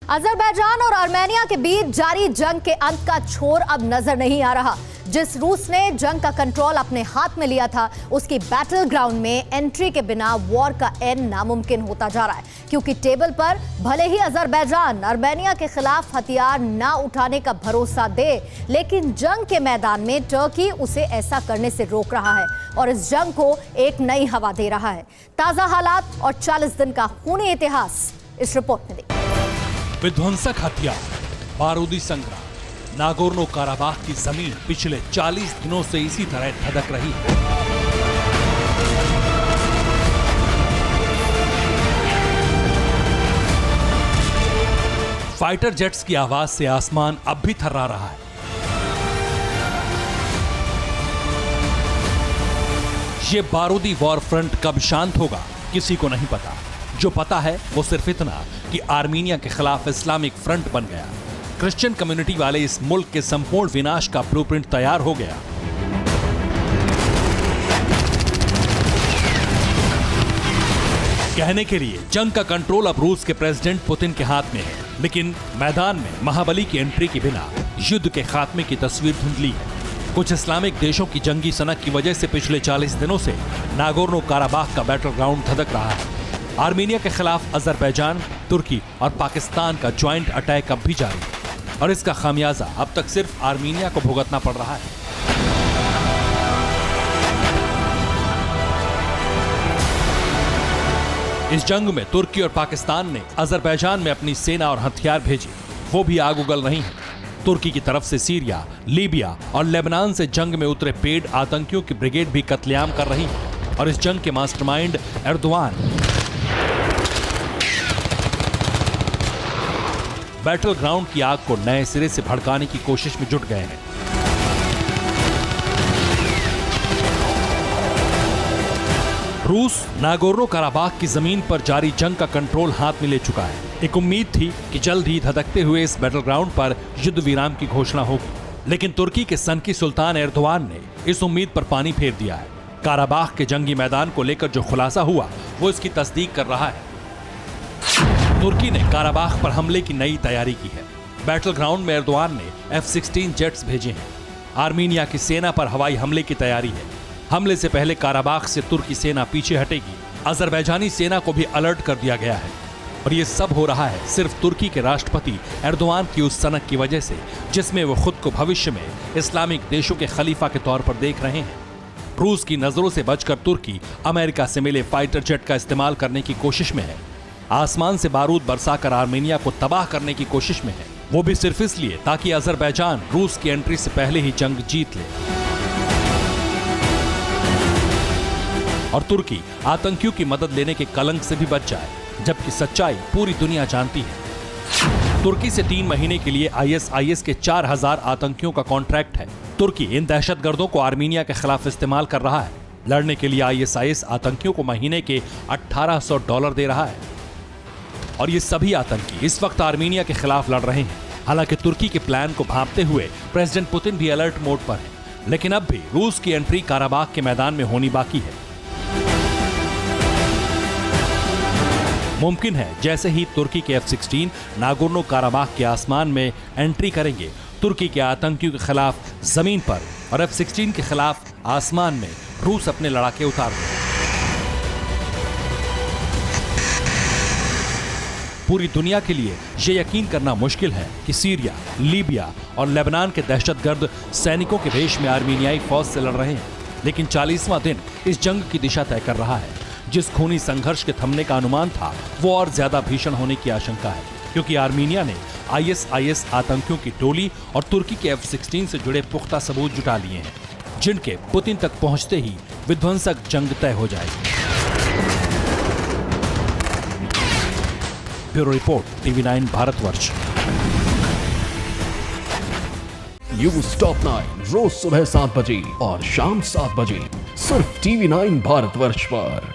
Azerbaijan और Armenia के बीच जारी जंग के अंत का छोर अब नजर नहीं आ रहा। जिस रूस ने जंग का कंट्रोल अपने हाथ में लिया था, उसकी बैटल ग्राउंड में एंट्री के बिना वॉर का एंड नामुमकिन होता जा रहा है, क्योंकि टेबल पर भले ही अजरबैजान आर्मेनिया के खिलाफ हथियार ना उठाने का भरोसा दे, लेकिन जंग के मैदान में टर्की उसे ऐसा करने से रोक रहा है और इस जंग को एक नई हवा दे रहा है। ताजा हालात और 40 दिन का खूनी इतिहास इस रिपोर्ट में देखिए। विध्वंसक हथियार, बारूदी संग्राम, नागोर्नो काराबाख की जमीन पिछले 40 दिनों से इसी तरह धधक रही है। फाइटर जेट्स की आवाज से आसमान अब भी थर्रा रहा है। ये बारूदी वॉर फ्रंट कब शांत होगा, किसी को नहीं पता। जो पता है वो सिर्फ इतना कि आर्मीनिया के खिलाफ इस्लामिक फ्रंट बन गया। क्रिश्चियन कम्युनिटी वाले इस मुल्क के संपूर्ण विनाश का ब्लूप्रिंट तैयार हो गया। कहने के लिए जंग का कंट्रोल अब रूस के प्रेसिडेंट पुतिन के हाथ में है, लेकिन मैदान में महाबली की एंट्री के बिना युद्ध के खात्मे की तस्वीर धुंधली है। कुछ इस्लामिक देशों की जंगी सनक की वजह से पिछले 40 दिनों से नागोर्नो काराबाख का बैटल ग्राउंड धधक रहा है। आर्मीनिया के खिलाफ अजरबैजान, तुर्की और पाकिस्तान का ज्वाइंट अटैक अब भी जारी है और इसका खामियाजा अब तक सिर्फ आर्मीनिया को भुगतना पड़ रहा है। इस जंग में तुर्की और पाकिस्तान ने अजरबैजान में अपनी सेना और हथियार भेजे, वो भी आग उगल रही हैं। तुर्की की तरफ से सीरिया, लीबिया और लेबनान से जंग में उतरे पेड आतंकियों की ब्रिगेड भी कत्लेआम कर रही है और इस जंग के मास्टरमाइंड एर्दोआन बैटल ग्राउंड की आग को नए सिरे से भड़काने की कोशिश में जुट गए हैं। रूस नागोर्नो काराबाख की जमीन पर जारी जंग का कंट्रोल हाथ में ले चुका है। एक उम्मीद थी कि जल्द ही धधकते हुए इस बैटल ग्राउंड पर युद्ध विराम की घोषणा होगी, लेकिन तुर्की के सनकी सुल्तान एर्दोआन ने इस उम्मीद पर पानी फेर दिया है। काराबाख के जंगी मैदान को लेकर जो खुलासा हुआ वो इसकी तस्दीक कर रहा है। तुर्की ने काराबाख पर हमले की नई तैयारी की है। बैटल ग्राउंड में एर्दोआन ने F-16 जेट्स भेजे हैं। आर्मीनिया की सेना पर हवाई हमले की तैयारी है। हमले से पहले काराबाख से तुर्की सेना पीछे हटेगी। अजरबैजानी सेना को भी अलर्ट कर दिया गया है और ये सब हो रहा है सिर्फ तुर्की के राष्ट्रपति एर्दोआन की उस सनक की वजह से, जिसमें वो खुद को भविष्य में इस्लामिक देशों के खलीफा के तौर पर देख रहे हैं। रूस की नजरों से बचकर तुर्की अमेरिका से मिले फाइटर जेट का इस्तेमाल करने की कोशिश में है। आसमान से बारूद बरसाकर आर्मेनिया को तबाह करने की कोशिश में है, वो भी सिर्फ इसलिए ताकि अजरबैजान रूस की एंट्री से पहले ही जंग जीत ले और तुर्की आतंकियों की मदद लेने के कलंक से भी बच जाए, जबकि सच्चाई पूरी दुनिया जानती है। तुर्की से 3 महीने के लिए ISIS के 4000 आतंकियों का कॉन्ट्रैक्ट है। तुर्की इन दहशतगर्दों को आर्मीनिया के खिलाफ इस्तेमाल कर रहा है। लड़ने के लिए ISIS आतंकियों को महीने के $1800 दे रहा है और ये सभी आतंकी इस वक्त आर्मीनिया के खिलाफ लड़ रहे हैं। हालांकि तुर्की के प्लान को भांपते हुए प्रेसिडेंट पुतिन भी अलर्ट मोड पर है, लेकिन अब भी रूस की एंट्री काराबाख के मैदान में होनी बाकी है। मुमकिन है जैसे ही तुर्की के F-16 नागोर्नो काराबाख के आसमान में एंट्री करेंगे, तुर्की के आतंकियों के खिलाफ जमीन पर और F-16 के खिलाफ आसमान में रूस अपने लड़ाके उतार दें। पूरी दुनिया के लिए यह यकीन करना मुश्किल है कि सीरिया, लीबिया और लेबनान के दहशतगर्द सैनिकों के भेष में आर्मीनियाई फौज से लड़ रहे हैं, लेकिन 40वां दिन इस जंग की दिशा तय कर रहा है। जिस खूनी संघर्ष के थमने का अनुमान था वो और ज्यादा भीषण होने की आशंका है, क्योंकि आर्मीनिया ने ISIS आतंकियों की टोली और तुर्की के F-16 से जुड़े पुख्ता सबूत जुटा लिए हैं, जिनके पुतिन तक पहुंचते ही विध्वंसक जंग तय हो जाएगी। Bureau report, TV9 Bharatvarsh. News top 9 रोज सुबह 7 बजे और शाम 7 बजे सिर्फ TV9 भारतवर्ष पर।